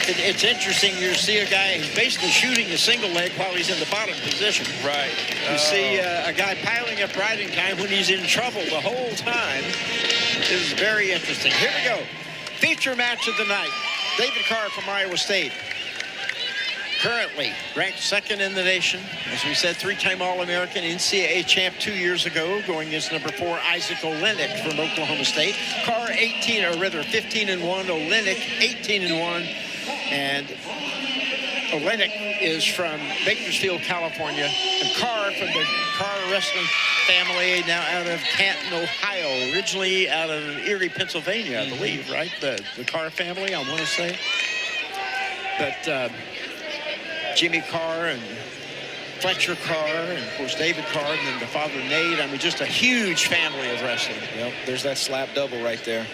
It's interesting. You see a guy who's basically shooting a single leg while he's in the bottom position. Right. You see a guy piling up riding time when he's in trouble the whole time. This is very interesting. Here we go. Feature match of the night. David Carr from Iowa State. Currently ranked second in the nation. As we said, three-time All-American, NCAA champ 2 years ago, going against number 4, Izzak Olejnik from Oklahoma State. Carr 15-1, Olejnik 18-1. And Olejnik is from Bakersfield, California. And Carr from the Carr wrestling family, now out of Canton, Ohio. Originally out of Erie, Pennsylvania, I believe, right? The Carr family, I want to say. But Jimmy Carr and Fletcher Carr and, of course, David Carr and then the father, Nate. I mean, just a huge family of wrestling. Yep, there's that slap double right there.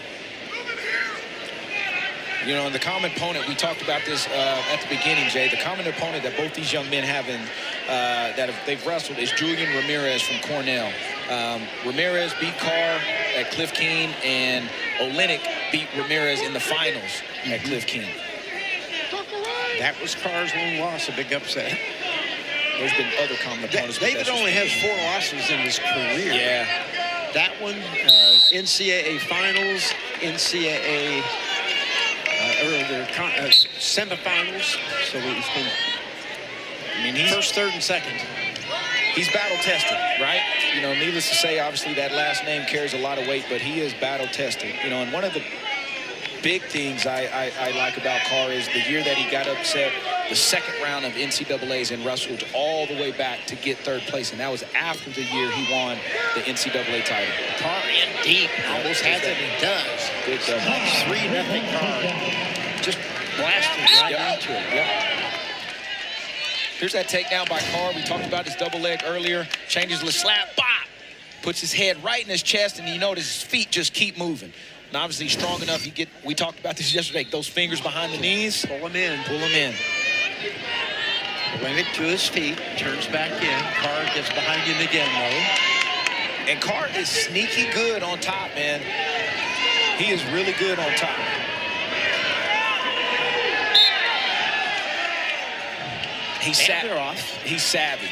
You know, and the common opponent, we talked about this at the beginning, Jay. The common opponent that both these young men have in, they've wrestled is Julian Ramirez from Cornell. Ramirez beat Carr at Cliff Keen, and Olejnik beat Ramirez in the finals at Cliff Keen. That was Carr's lone loss, a big upset. There's been other common opponents. David only has 4 losses in his career. Yeah. That one, NCAA finals, NCAA semifinals. So he's been, I mean, he's first, third, and second. He's battle-tested, right? You know, needless to say, obviously that last name carries a lot of weight, but he is battle-tested. You know, and one of the big things I like about Carr is the year that he got upset the second round of NCAAs and wrestled all the way back to get 3rd place, and that was after the year he won the NCAA title. Carr in deep, almost has it, and does. Good stuff. 3-0 Carr. Just blasted right into it. Yep. Here's that takedown by Carr. We talked about his double leg earlier. Changes the slap, bop! Puts his head right in his chest, and you notice his feet just keep moving. And obviously strong enough, we talked about this yesterday, those fingers behind the knees. Pull them in. Pull them in. Olejnik to his feet, turns back in. Carr gets behind him again, though. And Carr is sneaky good on top, man. He is really good on top. He's savvy,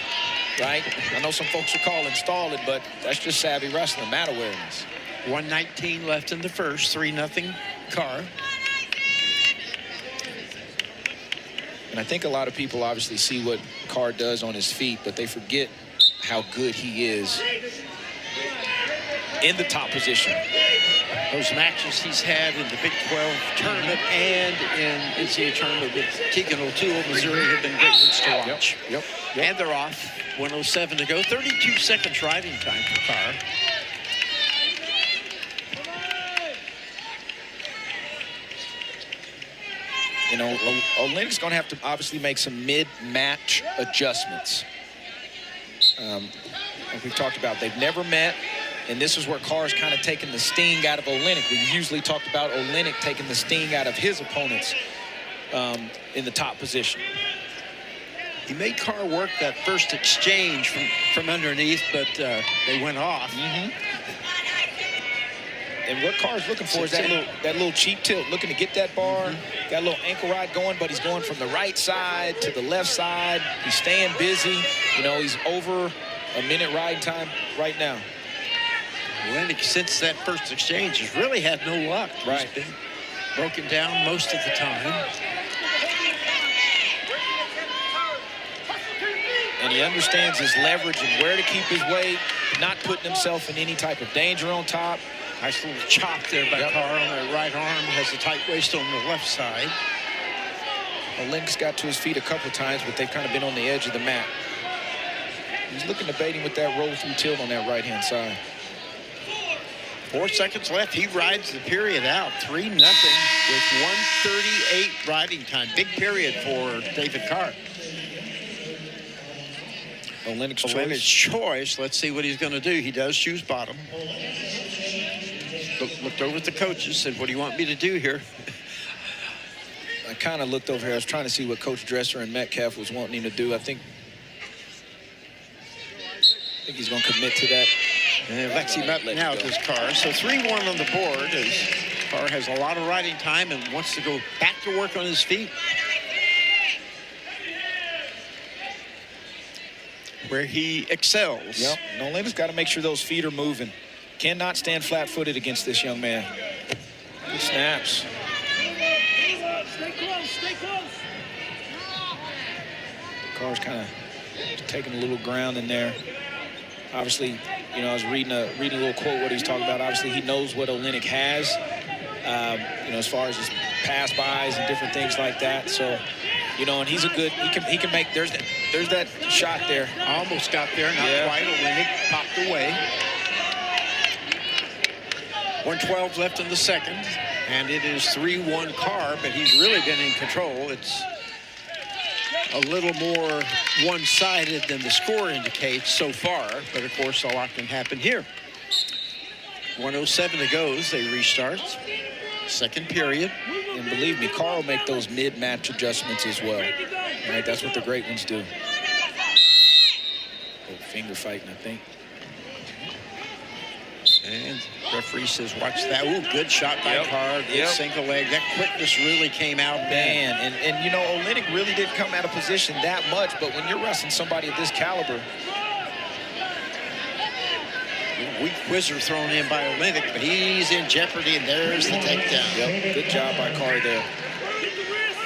right? I know some folks will call him stalling, but that's just savvy wrestling, mat awareness. 1:19 left in the first, 3-0 Carr. And I think a lot of people obviously see what Carr does on his feet, but they forget how good he is in the top position. Those matches he's had in the Big 12 tournament and in NCAA tournament with Keegan O'Toole, Missouri, have been great ones to watch. Yep. And they're off. 1:07 to go. 32 seconds riding time for Carr. You know, Olejnik's going to have to obviously make some mid-match adjustments. Like we've talked about, they've never met, and this is where Carr's kind of taking the sting out of Olejnik. We usually talked about Olejnik taking the sting out of his opponents in the top position. He made Carr work that first exchange from underneath, but they went off. And what Carr's looking for is that little cheap tilt, looking to get that bar, got a little ankle ride going, but he's going from the right side to the left side. He's staying busy. You know, he's over a minute riding time right now. Olejnik, since that first exchange, has really had no luck. Right. He's been broken down most of the time. And he understands his leverage and where to keep his weight, not putting himself in any type of danger on top. Nice little chop there by Carr on the right arm. Has a tight waist on the left side. Olejnik's got to his feet a couple times, but they've kind of been on the edge of the mat. He's looking to bait him with that roll-through tilt on that right-hand side. 4 seconds left. He rides the period out. 3-0 with 1:38 riding time. Big period for David Carr. Olejnik's choice. Let's see what he's going to do. He does choose bottom. Looked over at the coaches, said, what do you want me to do here? I kind of looked over here. I was trying to see what Coach Dresser and Metcalf was wanting him to do. I think he's going to commit to that. And Lexi Metcalf now to his Carr. So 3-1 on the board as Carr has a lot of riding time and wants to go back to work on his feet, where he excels. Yep. Olenek's got to make sure those feet are moving. Cannot stand flat-footed against this young man. Good snaps. Stay close, stay close. Carr's kind of taking a little ground in there. Obviously, you know, I was reading a little quote what he's talking about. Obviously, he knows what Olejnik has, you know, as far as his pass bys and different things like that. So, you know, and he's a good. He can make. There's that shot there. Almost got there, not quite. Olejnik popped away. 1:12 left in the second, and it is 3-1 Carr, but he's really been in control. It's a little more one-sided than the score indicates so far, but of course a lot can happen here. 1:07 to go as they restart. Second period. And believe me, Carr will make those mid-match adjustments as well. All right, that's what the great ones do. Oh, finger fighting, I think. And referee says, watch that. Ooh, good shot by Carr. Good single leg. That quickness really came out. Man, and you know, Olejnik really didn't come out of position that much, but when you're wrestling somebody of this caliber. Weak whizzer thrown in by Olejnik, but he's in jeopardy, and there's the takedown. Yep, good job by Carr there.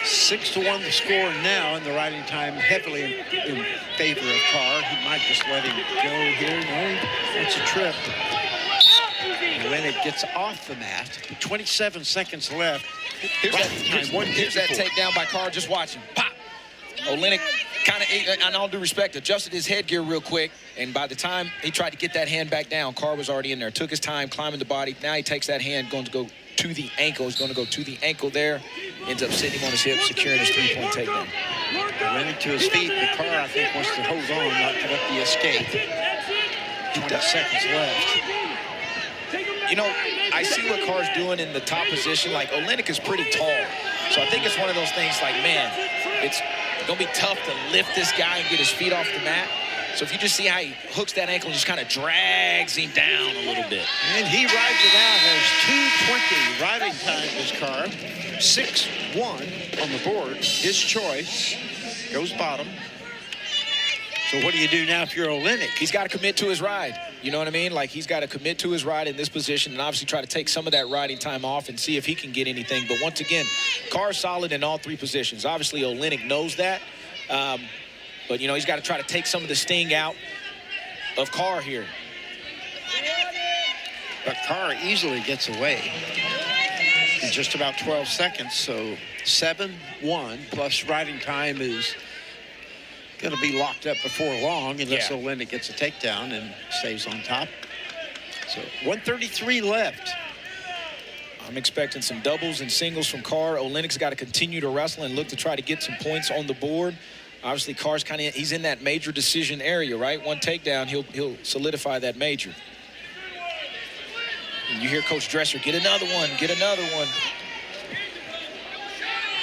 6-1 the score now, and the riding time heavily in favor of Carr. He might just let him go here. No, that's a trip. Olejnik gets off the mat. 27 seconds left. Here's that takedown by Carr. Just watch him. Pop. Olejnik kind of, and all due respect, adjusted his headgear real quick. And by the time he tried to get that hand back down, Carr was already in there. Took his time, climbing the body. Now he takes that hand, going to go to the ankle. He's going to go to the ankle there. Ends up sitting on his hip, securing his three-point takedown. Olejnik to his feet. The Carr, I think, wants to hold on, not to let the escape. 20 seconds left. You know, I see what Carr's doing in the top position. Like, Olejnik is pretty tall. So I think it's one of those things like, man, it's going to be tough to lift this guy and get his feet off the mat. So if you just see how he hooks that ankle and just kind of drags him down a little bit. And he rides it out, has 2:20 riding time, this Carr. 6-1 on the board. His choice goes bottom. So what do you do now if you're Olejnik? He's got to commit to his ride. You know what I mean? Like, he's got to commit to his ride in this position and obviously try to take some of that riding time off and see if he can get anything. But once again, Carr's solid in all three positions. Obviously, Olejnik knows that. But, you know, he's got to try to take some of the sting out of Carr here. But Carr easily gets away in just about 12 seconds. So 7-1 plus riding time is going to be locked up before long unless Olejnik gets a takedown and stays on top. So 1:33 left. I'm expecting some doubles and singles from Carr. Olejnik's got to continue to wrestle and look to try to get some points on the board. Obviously, Carr's kind of, he's in that major decision area, right? One takedown, he'll solidify that major. And you hear Coach Dresser, get another one, get another one.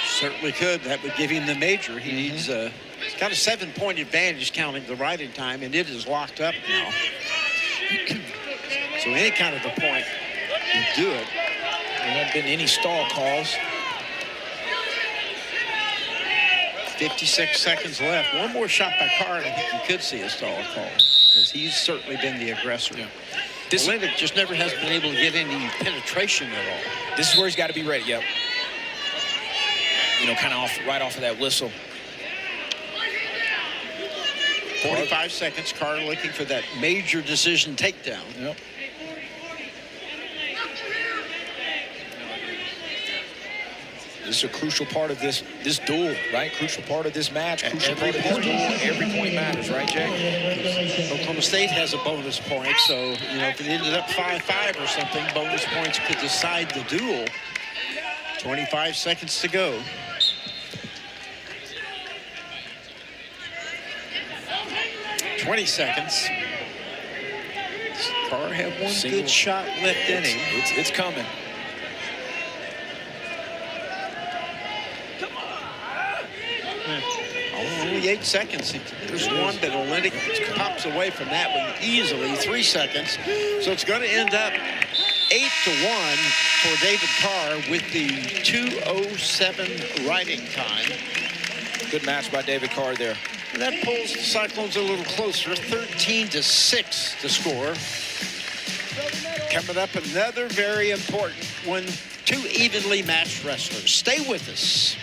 Certainly could. That would give him the major. He needs he's got a 7-point advantage counting the riding time, and it is locked up now. So any kind of a point would do it. There haven't been any stall calls. 56 seconds left. One more shot by Carr, and I think you could see a stall call because he's certainly been the aggressor. Yeah. Olejnik just never has been able to get any penetration at all. This is where he's got to be ready. Yep. You know, kind of right off of that whistle. 45 seconds. Carr looking for that major decision takedown. Yep. This is a crucial part of this duel, right? Crucial part of this match, crucial part of this duel. Every point matters, right, Jay? Oklahoma State has a bonus point, so, you know, if it ended up 5-5 or something, bonus points could decide the duel. 25 seconds to go. $20 seconds. Does Carr have one good shot left in him? It's coming. Only 8 seconds. There's one, but Olejnik pops away from that one easily. 3 seconds. So it's going to end up 8-1 for David Carr with the 2:07 riding time. Good match by David Carr there. And that pulls the Cyclones a little closer, 13-6 to score. Coming up, another very important one. Two evenly matched wrestlers. Stay with us.